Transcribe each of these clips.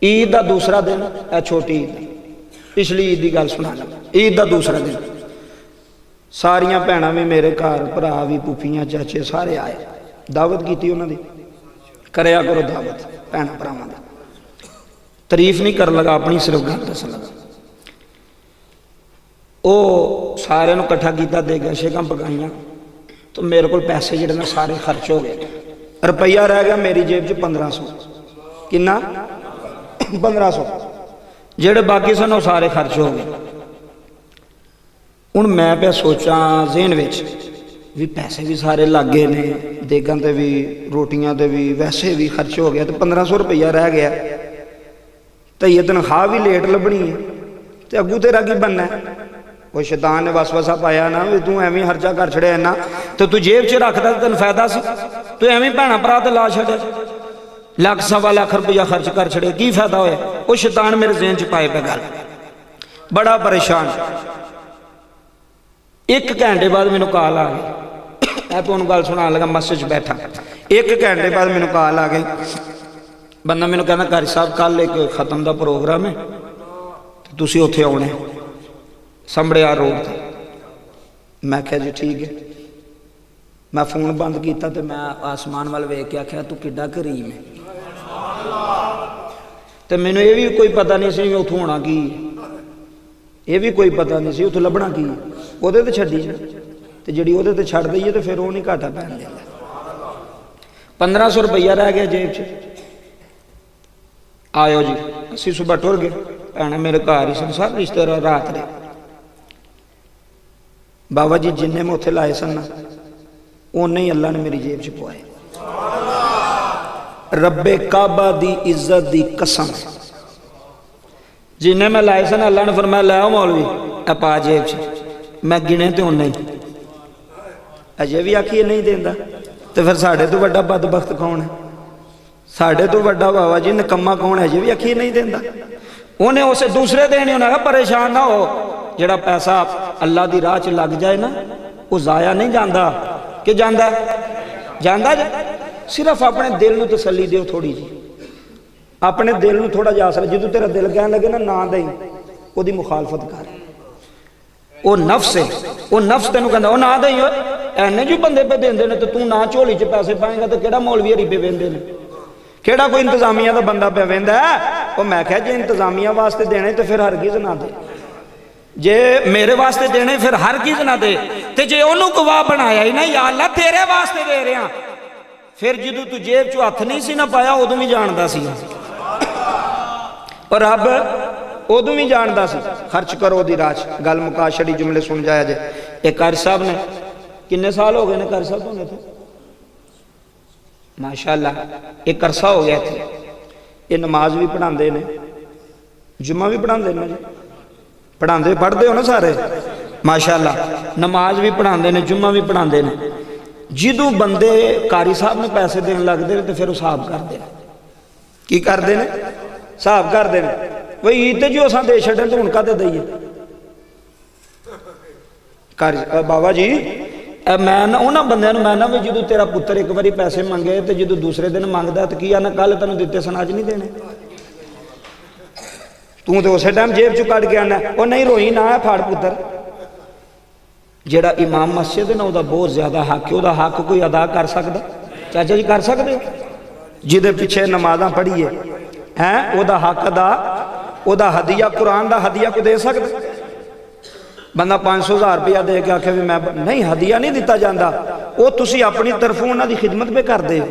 ईद का दूसरा दिन है, छोटी ईद, पिछली ईद की गल सुना लगा। ईद का दूसरा दिन सारिया भैनां भी मेरे घर, भरा भी, फूफियां चाचे सारे आए, दावत की उन्होंने, करया करो दावत भैन भरावां दी। तारीफ नहीं कर लगा अपनी, सिर्फ गल दस लगा। वो सारे इकट्ठा किया, देगा शेखा पकाइया, तो मेरे को पैसे जिहड़े ने सारे खर्च हो गए। रुपया रह गया मेरी जेब च 1500, किन्ना 1500, जेड़े बाकी सन वो सारे खर्च हो गए। हुण मैं पे सोचा ज़हन विच भी पैसे भी सारे लग गए ने, देगां ते भी, रोटियां ते भी, वैसे भी खर्च हो गया, तो 1500 रुपया रह गया, तो ये तनख्वाह भी लेट लभनी है, तो अगू तेरा की बनना है। वो शैतान ने वसवसा पाया ना भी तू एवं खर्चा कर छड़िया इन्ना, तो तू जेब च रखदा तेन फायदा सी, तू एवं भैन भरा ते ला छड़िया, लाख सवा लाख रुपया खर्च कर छड़े, की फायदा होया। वो शैतान मेरे ज़हन च पाए पे गल, बड़ा परेशान। एक घंटे बाद मैनू कॉल आ गई, मैं तुहानू गल सुना लगा, मस्जिद च बैठा, एक घंटे बाद मैनू कॉल आ गई, बंदा मैनू कहना कारी साहब कल एक खत्म का प्रोग्राम है, तुसीं उत्थे आउणे संभड़िया रोड ते। मैं क्या जी ठीक है। मैं फोन बंद किया तो मैं आसमान वाल वेख के आख्या तू किड्डा करीम है। तो मैनू ये भी कोई पता नहीं सी उतों होना की, ये भी कोई पता नहीं सी उतों लभना की, वो तो छड्डी जा, तो जी वो तो छड़ दईए तो फिर वो नहीं घाटा पैन देता। 1500 रुपया रह गया जेब च। आयो जी, असी सुबह टुर गए, भैन मेरे घर ही सन, सारे रिश्तेदार रात रहे। बाबा जी जिन्हें मैं उत्थे लाए सन उन्हें ही अल्लाह ने मेरी जेब च पवाए। रब्बे काबा दी इज्जत दी कसम, जिन्हें मैं लाए सन अल्लाह ने फरमाया लै आओ मौलवी ए पा जेब च। मैं गिने तो उन्हें ही, अजे भी आखिए नहीं देंदा, तो फिर साढ़े तो बड़ा बदबख्त कौन है, साढ़े तो बड़ा बाबा जी निकम्मा कौन है, अजे भी आखिए नहीं देंदा। उन्हें उसे दूसरे दिन ही उन्हें परेशान ना हो, जिहड़ा पैसा अल्लाह की राह च लग जाए ना वो जाया नहीं जाता, कि जाता जाता सिर्फ अपने दिल में तसली दो थोड़ी जी, अपने दिल में थोड़ा जा सकता। जो तेरा दिल कह लगे ना दई, वो मुखालफत कर, वो नफ्स है, वो नफ्स तेन कहता ना दई, एने जो बंदे पे देंगे ने, तो तू ना झोली च पैसे पाएगा तो केड़ा मौलवी हरी पे वेंदे ने, केड़ा कोई इंतजामिया का बंदा पे वेंदा है। वो मैं कहा जे इंतजामिया वास्ते देने तो फिर हरगिज़ ना दे, जे मेरे वास्ते देने फिर हरगिज़ ना दे, ते जे उन्होंने गवाह बनाया ही ना या अल्लाह तेरे वास्ते दे रहा, फिर जो तू जेब चो हथ नहीं सी ना पाया उदों भी जानता सी, और रब उदों भी जानता सी। खर्च करो दी राज, गल मुका छड़ी, जुमले सुन जाया जे। एक कारी साहब ने किन्ने साल हो गए ने कारी साहब होने थे, माशाअल्लाह एक अरसा हो गया थे। ये नमाज भी पढ़ाते ने, जुम्मा भी पढ़ाते ने जी, पढ़ाते पढ़ते हो ना सारे माशाअल्लाह, नमाज भी पढ़ाते ने, जुम्मा भी पढ़ाते ने। जिदों बंदे कारी साहब ने पैसे देने लगते हैं तो फिर हिसाब करते हैं, की करते हैं, हिसाब करते हैं भाई ईद जो असा दे छड़े तो उनका तो दईए। बाबा जी मैं ना उन्होंने बंद मैं ना भी जो तेरा पुत्र एक बार पैसे मंगे तो जो दूसरे दिन मंगता तो की आना कल तेन दिते सन अज नहीं देने, तू तो उस टाइम जेब चो कट के आना। वो नहीं रोई ना फाड़ पुत्र, जेड़ा इमाम मस्जिद है ना वह बहुत ज्यादा हक है, वह हक कोई अदा कर सकता, चाचा जी कर सकते हो, जिदे पिछे नमाजा पढ़िए हैं वह हक अदा, वह हदिया कुरान का हदिया को दे सकता। बंदा 500,000 रुपया दे के आखे भी मैं नहीं, हदिया नहीं दिता जाता, वो तुसी अपनी तरफों उन्होंने खिदमत पे करते हो,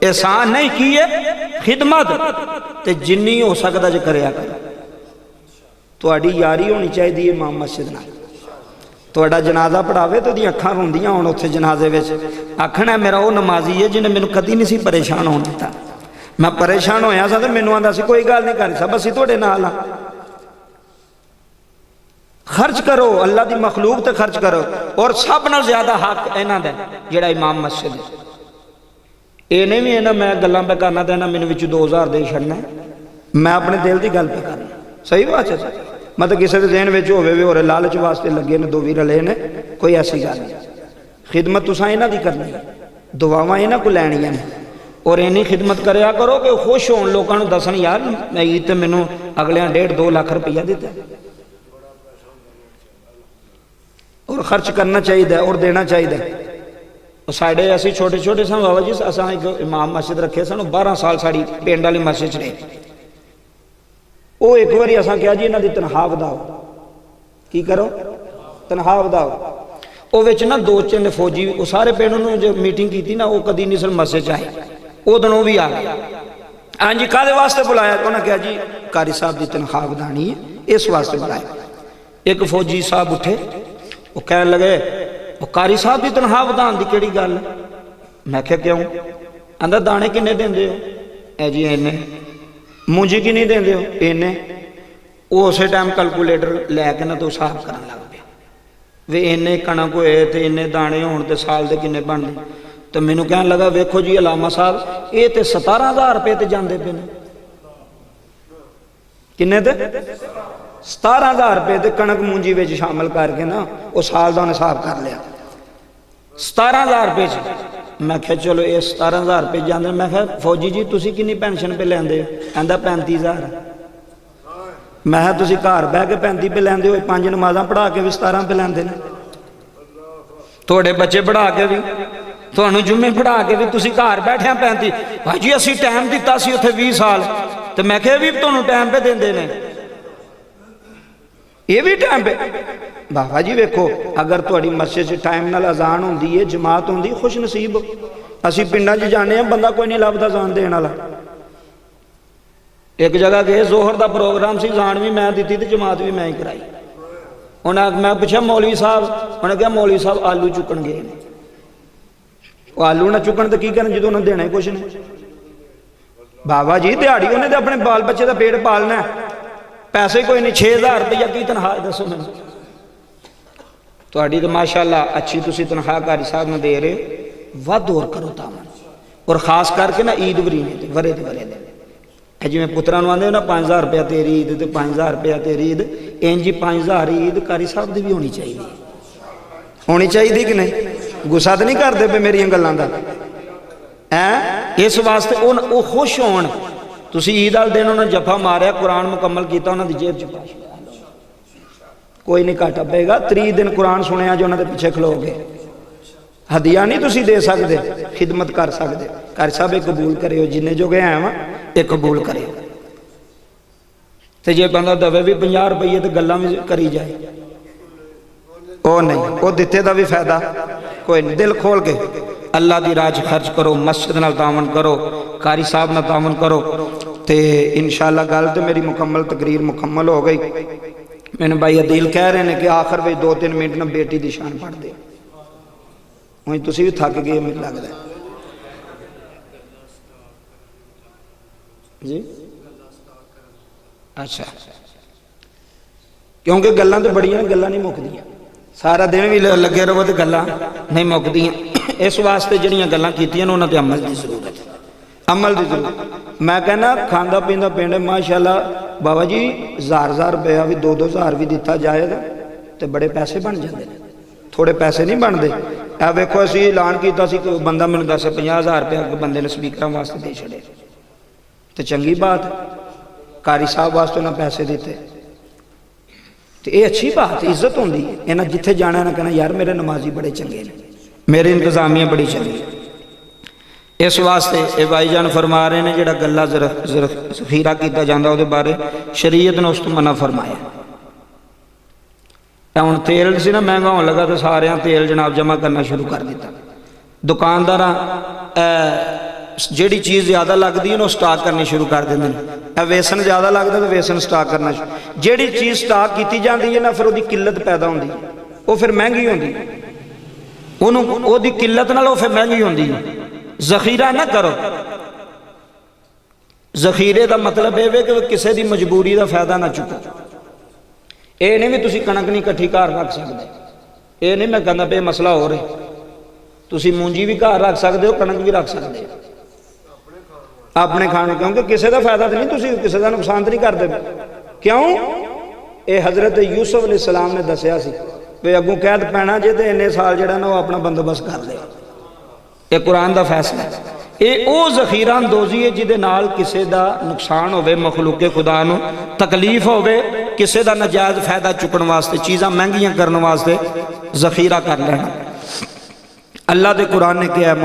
एहसान नहीं की है खिदमत, तो जिन्नी हो सकता जो करया कर। तुहाडी यारी होनी चाहिए इमाम मस्जिद नाल, तुहाडा जनाजा पढ़ावे तो अखां रोंदियां होण उत्थे जनाजे विच, आखना मेरा वो नमाजी है जिन्हें मैनू कदी नहीं सी परेशान होने दिता, मैं परेशान होया सा तो मैनू आंदा सी कोई गल नहीं कर सकदा, बस तुहाडे नाल आ। खर्च करो अल्लाह की मखलूक तो खर्च करो, और सब नाल ज्यादा हक इन्हां दा जिहड़ा इमाम मस्जिद है। इन्हें भी इन्हें मैं गल्लां पे करना तो इन्हें मैनू विच 2000 दे छड़ना, मैं अपने दिल की गल पे करना, सही बात है। मतलब किसी के जहन में होवे भी होरे लालच वास्ते लगे ने, दो भी रले ने, कोई ऐसी गल नहीं। खिदमत तुसां इन्हां दी करनी, दुआवां इन्हां को लैणियां ने, और इन्नी खिदमत कराया करो कि खुश होन, लोगों को दसन यार ईद तो मैनू अगले 1.5-2 लाख रुपया दिता और खर्च करना चाहिए और देना चाहिए। साढ़े असी छोटे छोटे सन बाबा जी, असा एक इमाम मस्जिद रखे सन, 12 साल साड़ी पिंड वाली मस्जिद रहे। वो एक बार असा कहा जी इन्हों की तनख्वाह वधाओ, की करो तनख्वाह वधाओ। वो ना 2-3 फौजी वो सारे पिंड जो मीटिंग की ना, वो कभी नहीं सन मस्जिद आए, उस दिन वो भी आ गए। हाँ जी काहदे वास्ते बुलाया? उन्हें कहा जी कारी साहब की तनख्वाह वधानी है, इस वास्ते बुलाया। एक फौजी साहब उठे, वो कह लगे वो कारी साहब की तनख्वाह वधान की केड़ी गल? मैं क्या क्यों? आंदा दाने किन्ने देंदे हो? ए जी इन्ने। मूंजी की नहीं देंदे हो? इन्ने। वो उस टाइम कैलकुलेटर लैके ना तो हिसाब करन लग पे वे इन्ने कणक होए तो इन्ने दाने होण ते साल दे किन्ने बनदे। तो मैनू कहन लगा वेखो जी अलामा साहब ये तो 17,000 रुपये ते जांदे पे ने। किन्ने ते 17,000 रुपये ते कणक मूंजी विच शामिल करके ना वो साल का हिसाब कर लिया 17,000 रुपये च। मैं क्या चलो ये 17,000 रुपये जाते। मैं क्या फौजी जी तुसी कितनी पेंशन पे लेंदे? कहंदा 35,000। मैं क्या तुसी घर बह के 35 पे लेंदे हो, 5 नमाज़ां पढ़ा के भी 17 पे लेंदे ने, थोड़े बच्चे पढ़ा के भी, तुहानू जुम्मे पढ़ा के भी तुसी घर बैठे 35। भाई जी असी टाइम दिता सी उत्थे 20 साल, तो मैं क्या भी तुहानू टाइम पे देंदे ने, ये भी टाइम पे। बाबा जी वेखो अगर तुहाडी मस्जिद च टाइम नाल अजान होंदी है, जमात होंदी, खुश नसीब। असी पिंडां च जाने बंदा कोई नहीं लभदा अजान देण वाला। एक जगह गए जोहर का प्रोग्राम सी, अजान भी मैं दी तो जमात भी मैं ही कराई। उन्हें मैं पूछा मौलवी साहब, उन्हें कहा मौलवी साहब आलू चुकन गए। वो आलू ना चुकन तो की करन जो उन्हें देना ही कुछ नहीं। बाबा जी दिहाड़ी उन्हें तो अपने बाल बच्चे का पेट पालना, पैसे कोई नहीं। 6,000 रुपया की तनख्वाह दसो मैं तो माशाअल्लाह अच्छी तुसी तनख्वाह कारी साहब में दे रहे हो, वध होर करो तामन। और खास करके ना ईद वरीने वरे दे वरे दे जिमें पुत्रा आते ना 5,000 रुपया तेरी ईद तो 5,000 रुपया तेरी ईद, इंज 5,000 ईद कारी साहब की भी होनी चाहिए। होनी चाहिए कि नहीं? गुस्सा तो नहीं करते पे मेरी गलों का है? इस वास्ते वो खुश होन। तुसी ईद वाले दिन उन्हें जफा मारिया, कुरान मुकम्मल किया, उन्होंने जेब च पा छड्या, कोई नहीं घाटा पेगा। 30 दिन कुरान सुनिया जो उन्होंने पिछे खलो गए। हदिया नहीं तुसी दे सकते, खिदमत कर सकते। कारी साहब ये कबूल करियो, जिन्ने जो गए हैं वा ये कबूल करियो। तो जे बंदा दवे भी 50 रुपये तो गल्लां भी करी जाए, वो नहीं, वो दिते का भी फायदा कोई नहीं। दिल खोल के अल्लाह की राह खर्च करो, मस्जिद नाल तावन करो, कारी साहब नाल तावन करो। तो इंशाअल्लाह गल तो मेरी मुकम्मल, तकरीर मुकम्मल हो गई। मैंने भाई अदील कह रहे हैं कि आखिर में 2-3 मिनट ना बेटी की शान पढ़ दे। हुई तुसी भी थक गए मैनूं लगदा जी। अच्छा क्योंकि गल्लां तो बड़ियां, गल्लां नहीं मुकदियां, सारा दिन भी लगे रहो तो गल्लां नहीं मुकदियां। इस वास्ते जिहड़ियां गल्लां कीतियां उन्हां ते अमल की जरूरत है, अमल की जरूरत। मैं कहना खांदा पींदा पिंड माशाअल्लाह बाबा जी 1000 रुपया भी 2-2 भी दिता जाएगा तो बड़े पैसे बन जाते हैं, थोड़े पैसे नहीं बनते। ए वेखो असीं ऐलान किया सी, कोई बंदा मैनूं दस 50,000 रुपया बंदे ने स्पीकर वास्ते दे छड़े, तो चंगी बात। कारी साहब वास्ते उन्हें पैसे दिते तो ये अच्छी बात, इज्जत होंदी है। इन्हें जिथे जाना ना कहना यार मेरे नमाजी बड़े चंगे ने, मेरी इंतजामिया बड़ी चंगी। इस वास्ते ये भाईजान फरमा रहे हैं जो गल्ला जखीरा किया जाता वो बारे शरीयत ने उस तो मना फरमाया। हुण तेल से ना महंगा होने लगा तो सारे तेल जनाब जमा करना शुरू कर दिता। दुकानदार जिहड़ी चीज़ ज़्यादा लगती है ना स्टाक करनी शुरू कर देंगे हैं। वेसन ज़्यादा लगता तो वेसन स्टाक करना, जिहड़ी चीज़ स्टाक की जाती है ना फिर उसकी किल्लत पैदा होती है, वो फिर महंगी होती, उन्होंने किल्लत नाल फिर महंगी होती है। जखीरा ना करो। जखीरे का मतलब यह है कि किसी की मजबूरी का फायदा ना चुको। ये नहीं भी तुसी कणक नहीं इकट्ठी घर रख सकते, ये नहीं मैं कहना पे मसला हो रहा। तुसी मूंजी भी घर रख सकते हो, कणक भी रख सकते हो अपने खाने, क्योंकि किसी का फायदा तो नहीं, तुसी किसी का नुकसान तो नहीं करते। क्यों? ये हज़रत यूसुफ अलैहिस्सलाम ने दसिया सी भी अगों कैद पैना जे तो इन्ने साल जो ना वो अपना बंदोबस्त कर ले। ये कुरान का फैसला है। ਇਹ ਉਹ ਜ਼ਖੀਰਾ ਅੰਦੋਜ਼ੀ ਹੈ ਜਿਹਦੇ ਨਾਲ ਕਿਸੇ ਦਾ ਨੁਕਸਾਨ ਹੋਵੇ, ਮਖਲੂਕੇ ਖੁਦਾ ਨੂੰ ਤਕਲੀਫ ਹੋਵੇ, ਕਿਸੇ ਦਾ ਨਜਾਇਜ਼ ਫਾਇਦਾ ਚੁੱਕਣ ਵਾਸਤੇ, ਚੀਜ਼ਾਂ ਮਹਿੰਗੀਆਂ ਕਰਨ ਵਾਸਤੇ ਜ਼ਖੀਰਾ ਕਰ ਲੈਣਾ। अल्लाह के कुरान ने क्या है